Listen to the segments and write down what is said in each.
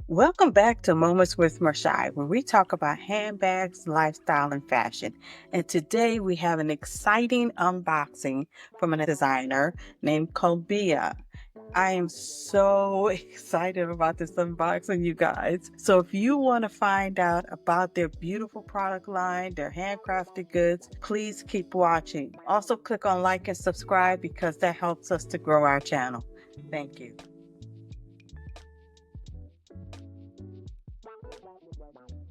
Welcome back to Moments with Marshai, where we talk about handbags, lifestyle, and fashion. And today we have an exciting unboxing from a designer named Culbia. I am so excited about this unboxing, you guys. So if you want to find out about their beautiful product line, their handcrafted goods, please keep watching. Also click on like and subscribe because that helps us to grow our channel. Thank you.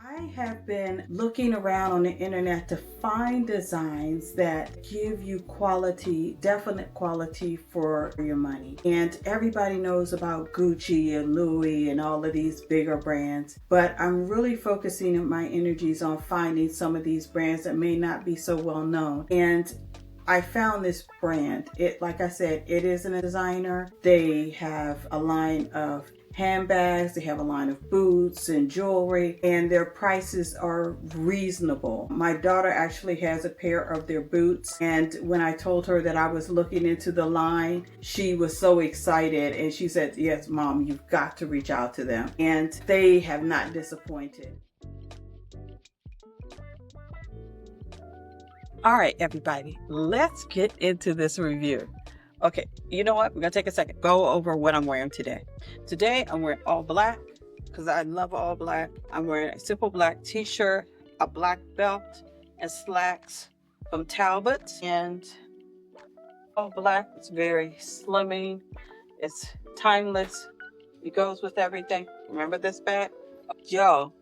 I have been looking around on the internet to find designs that give you quality, definite quality for your money. And everybody knows about Gucci and Louis and all of these bigger brands, but I'm really focusing my energies on finding some of these brands that may not be so well known. And I found this brand. Like I said, it isn't a designer. They have a line of handbags, they have a line of boots and jewelry, and their prices are reasonable. My daughter actually has a pair of their boots, and when I told her that I was looking into the line, she was so excited and she said, "Yes, Mom, you've got to reach out to them." And they have not disappointed. All right, everybody, let's get into this review. Okay, you know what? We're gonna take a second, go over what I'm wearing today. Today, I'm wearing all black because I love all black. I'm wearing a simple black t-shirt, a black belt, and slacks from Talbot. And all black, it's very slimming, it's timeless, it goes with everything. Remember this bag? Yo,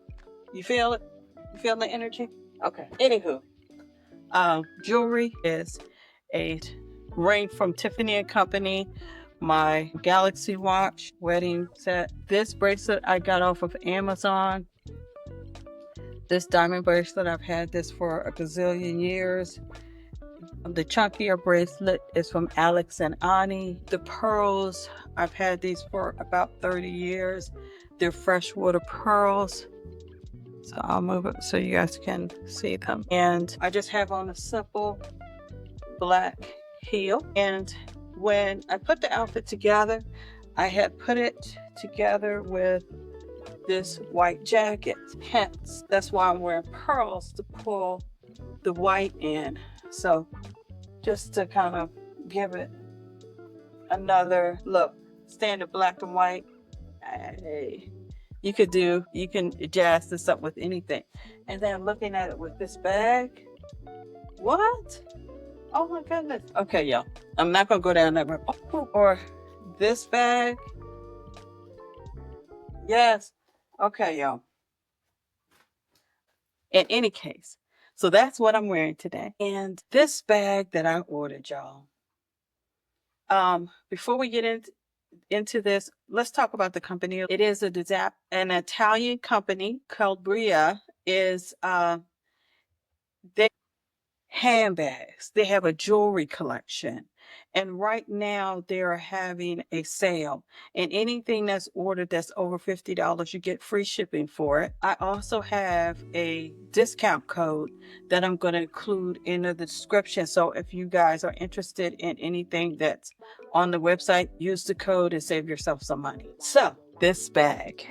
you feel it? You feel the energy? Okay, anywho. Jewelry is a ring from Tiffany & Company, my Galaxy watch wedding set. This bracelet I got off of Amazon. This diamond bracelet, I've had this for a gazillion years. The chunkier bracelet is from Alex and Ani. The pearls, I've had these for about 30 years. They're freshwater pearls. So I'll move it so you guys can see them. And I just have on a simple black heel. And when I put the outfit together, I had put it together with this white jacket. Hence, that's why I'm wearing pearls to pull the white in. So just to kind of give it another look. Standard black and white. Hey. You can jazz this up with anything. And then looking at it with this bag. What? Oh my goodness. Okay, y'all. I'm not gonna go down that road. Or this bag. Yes. Okay, y'all. In any case, so that's what I'm wearing today. And this bag that I ordered, y'all. Before we get into this, let's talk about the company. It is an Italian company. Culbia is they handbags. They have a jewelry collection. And right now they are having a sale. And anything that's ordered that's over $50, you get free shipping for it. I also have a discount code that I'm going to include in the description. So if you guys are interested in anything that's on the website, use the code and save yourself some money. So this bag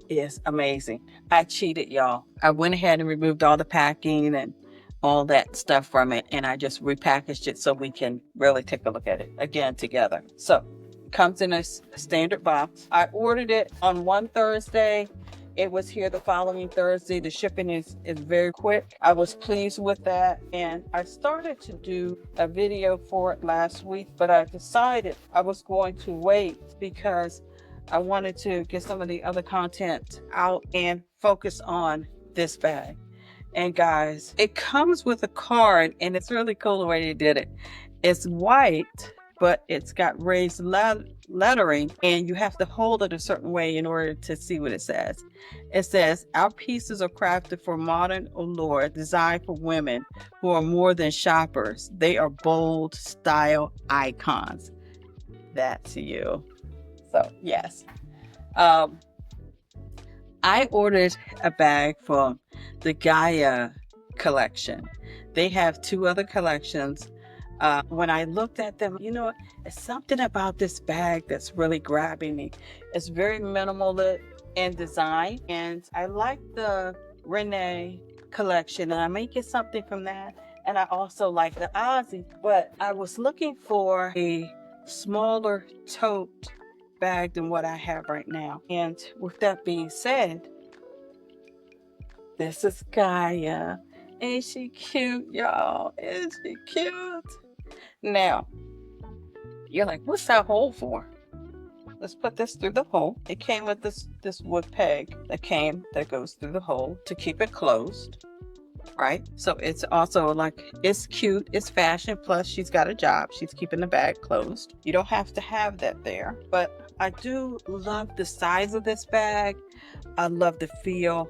is amazing. I cheated, y'all. I went ahead and removed all the packing and all that stuff from it, and I just repackaged it so we can really take a look at it again together. So it comes in a standard box. I ordered it on one Thursday. It was here the following Thursday. The shipping is very quick. I was pleased with that, and I started to do a video for it last week, but I decided I was going to wait because I wanted to get some of the other content out and focus on this bag. And guys, it comes with a card, and it's really cool the way they did it. It's white, but it's got raised lettering, and you have to hold it a certain way in order to see what it says. It says, "Our pieces are crafted for modern allure, designed for women who are more than shoppers. They are bold style icons." That's you. So yes. I ordered a bag from the Gaia collection. They have two other collections. When I looked at them, you know, it's something about this bag that's really grabbing me. It's very minimalist. and design. And I like the Renee collection, and I may get something from that. And I also like the Ozzy, but I was looking for a smaller tote bag than what I have right now. And with that being said, this is Gaia. Ain't she cute, y'all? Isn't she cute? Now, you're like, what's that hole for? Let's put this through the hole. It came with this wood peg that goes through the hole to keep it closed, right? So it's also like, it's cute, it's fashion, plus she's got a job. She's keeping the bag closed. You don't have to have that there, but I do love the size of this bag. I love the feel.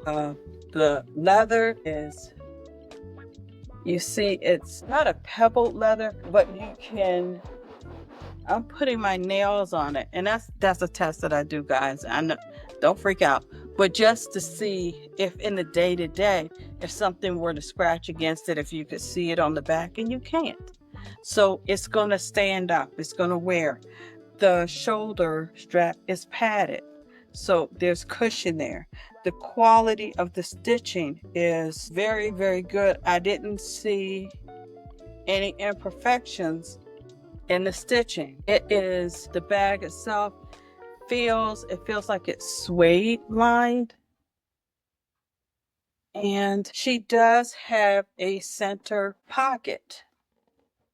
The leather is, you see, it's not a pebbled leather, but I'm putting my nails on it, and that's a test that I do, guys. I know, don't freak out, but just to see if in the day to day, if something were to scratch against it, if you could see it on the back, and you can't. So it's gonna stand up. It's gonna wear. The shoulder strap is padded, so there's cushion there. The quality of the stitching is very, very good. I didn't see any imperfections in the stitching. It is, the bag itself it feels like it's suede lined. And she does have a center pocket.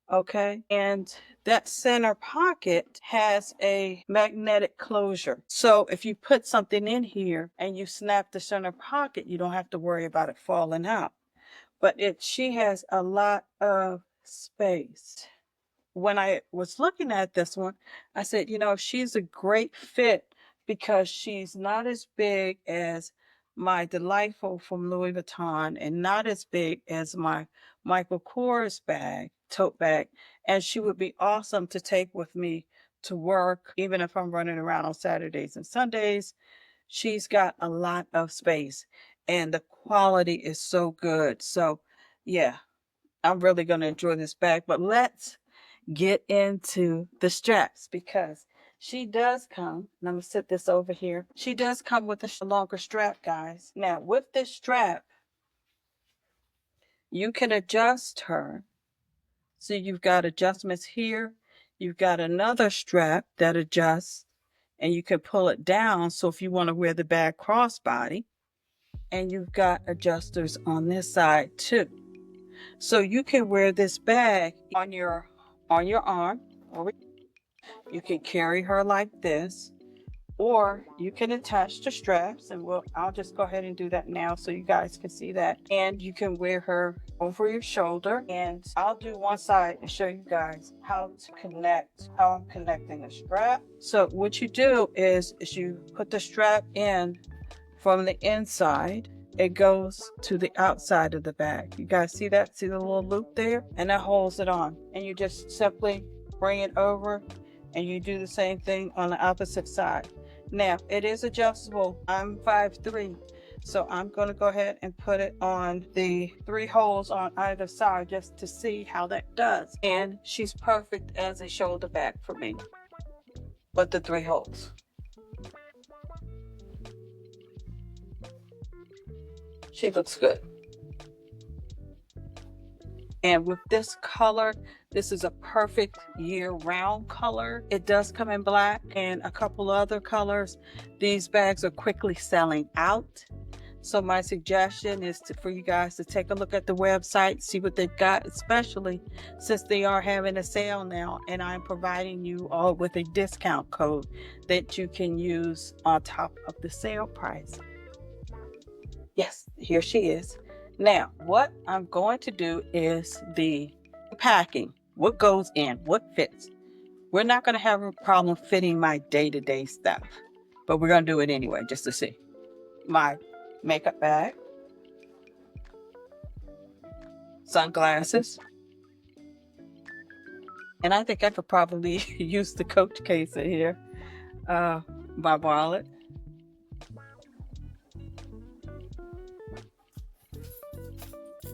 Okay. And that center pocket has a magnetic closure. So if you put something in here and you snap the center pocket, you don't have to worry about it falling out. But she has a lot of space. When I was looking at this one, I said, she's a great fit because she's not as big as my Delightful from Louis Vuitton and not as big as my Michael Kors tote bag. And she would be awesome to take with me to work, even if I'm running around on Saturdays and Sundays. She's got a lot of space and the quality is so good. So, yeah, I'm really going to enjoy this bag. But let's get into the straps, because she does come, and I'm gonna set this over here. She does come with a longer strap, guys. Now, with this strap, you can adjust her. So you've got adjustments here. You've got another strap that adjusts, and you can pull it down. So if you want to wear the bag crossbody, and you've got adjusters on this side too. So you can wear this bag on your arm, or you can carry her like this, or you can attach the straps, and I'll just go ahead and do that now so you guys can see that. And you can wear her over your shoulder, and I'll do one side and show you guys how I'm connecting the strap. So what you do is you put the strap in from the inside. It goes to the outside of the bag. You guys see that? See the little loop there? And that holds it on. And you just simply bring it over, and you do the same thing on the opposite side. Now, it is adjustable. I'm 5'3", so I'm going to go ahead and put it on the 3 holes on either side just to see how that does. And she's perfect as a shoulder bag for me, but the 3 holes. She looks good. And with this color, this is a perfect year-round color. It does come in black and a couple other colors. These bags are quickly selling out. So my suggestion is for you guys to take a look at the website, see what they've got, especially since they are having a sale now. And I'm providing you all with a discount code that you can use on top of the sale price. Yes, here she is. Now, what I'm going to do is the packing. What goes in, what fits. We're not going to have a problem fitting my day-to-day stuff, but we're going to do it anyway, just to see. My makeup bag, sunglasses, and I think I could probably use the Coach case in here. My wallet,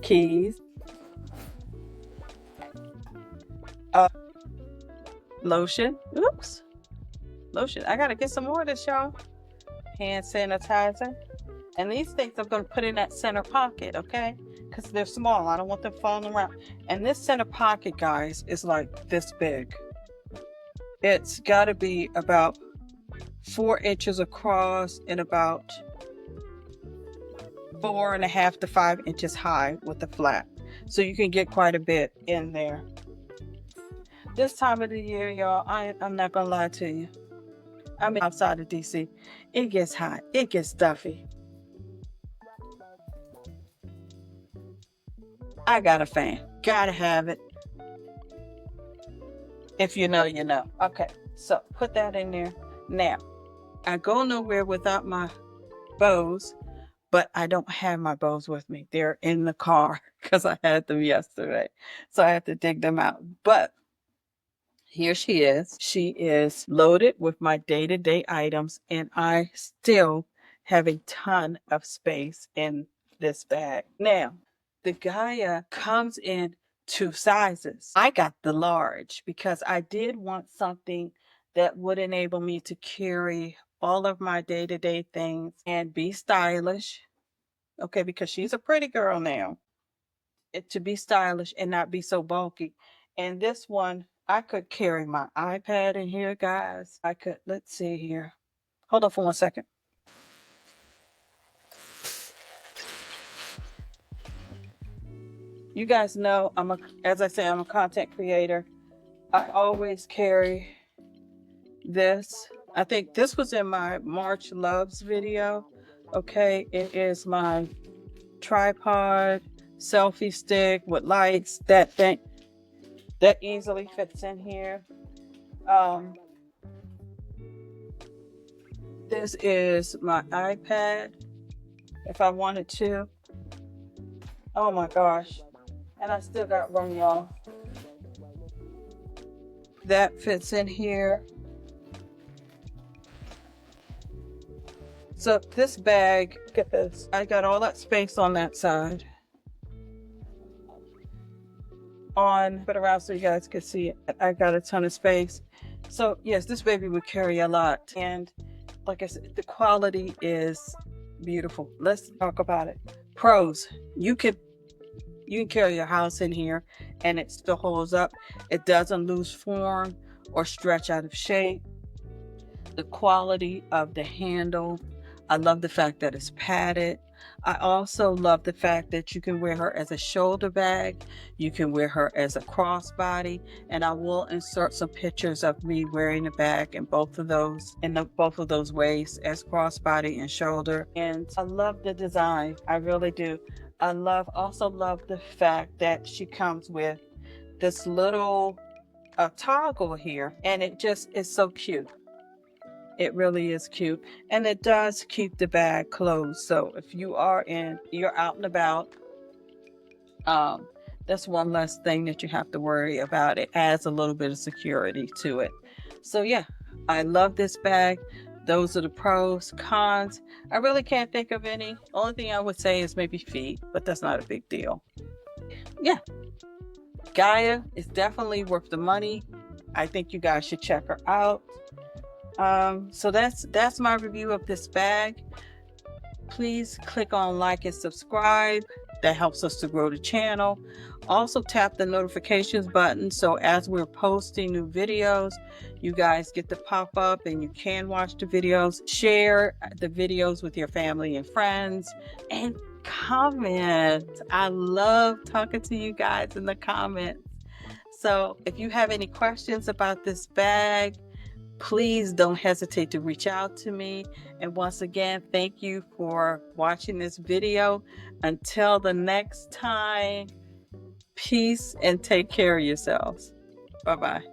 keys, lotion. Oops, lotion. I gotta get some more of this, y'all. hand sanitizer. And these things I'm going to put in that center pocket, okay? Because they're small. I don't want them falling around. And this center pocket, guys, is like this big. It's got to be about 4 inches across and about 4.5 to 5 inches high with the flap. So you can get quite a bit in there. This time of the year, y'all, I'm not going to lie to you. I'm outside of DC. It gets hot. It gets stuffy. I got a fan. Gotta have it. If you know, you know. Okay, so put that in there. Now, I go nowhere without my bows, but I don't have my bows with me. They're in the car because I had them yesterday. So I have to dig them out. But here she is. She is loaded with my day-to-day items, and I still have a ton of space in this bag. Now, the Gaia comes in 2 sizes. I got the large because I did want something that would enable me to carry all of my day-to-day things and be stylish. Okay, because she's a pretty girl now. To be stylish and not be so bulky. And this one, I could carry my iPad in here, guys. I could, let's see here. Hold on for 1 second. You guys know as I say, I'm a content creator. I always carry this. I think this was in my March Loves video. Okay, it is my tripod, selfie stick with lights, that thing that easily fits in here. This is my iPad if I wanted to. Oh my gosh. And I still got room, y'all. That fits in here. So this bag, look at this. I got all that space on that side. Put around so you guys can see it. I got a ton of space. So yes, this baby would carry a lot. And like I said, the quality is beautiful. Let's talk about it. Pros, you can carry your house in here and it still holds up. It doesn't lose form or stretch out of shape. The quality of the handle, I love the fact that it's padded. I also love the fact that you can wear her as a shoulder bag. You can wear her as a crossbody, and I will insert some pictures of me wearing the bag in both of those ways, as crossbody and shoulder. And I love the design. I really do. I also love the fact that she comes with this little toggle here, and it just is so cute. It really is cute, and it does keep the bag closed. So if you're out and about, that's one less thing that you have to worry about. It adds a little bit of security to it. So yeah, I love this bag. Those are the pros. Cons, I really can't think of any. Only thing I would say is maybe feet, but that's not a big deal. Yeah, Gaia is definitely worth the money. I think you guys should check her out. So that's my review of this bag. Please click on like and subscribe. That helps us to grow the channel. Also tap the notifications button so as we're posting new videos, you guys get to pop up and you can watch the videos. Share the videos with your family and friends and comment. I love talking to you guys in the comments. So if you have any questions about this bag, please don't hesitate to reach out to me. And once again, thank you for watching this video. Until the next time, peace and take care of yourselves. Bye-bye.